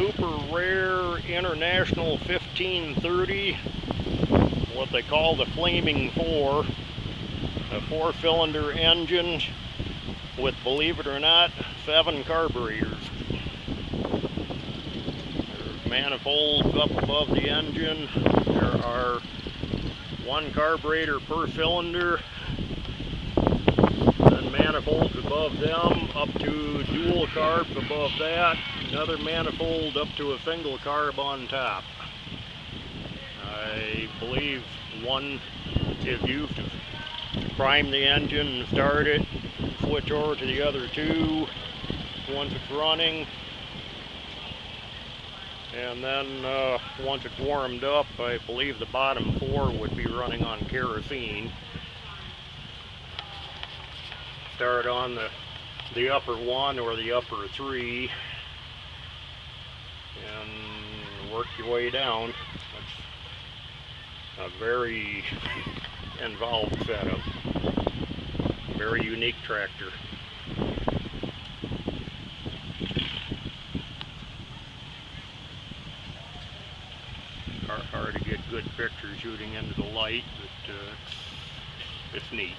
super rare International 1530, what they call the Flaming 4, a 4-cylinder engine with, believe it or not, 7 carburetors. There's manifolds up above the engine. There are 1 carburetor per cylinder, and manifolds above them up to dual carbs above that, another manifold up to a single carb on top. I believe one is used to prime the engine and start it, switch over to the other 2 once it's running, and then once it's warmed up, I believe the bottom 4 would be running on kerosene. Start on the upper 1 or the upper 3 and work your way down. That's a very involved setup. Very unique tractor. Hard to get good pictures shooting into the light, but it's neat.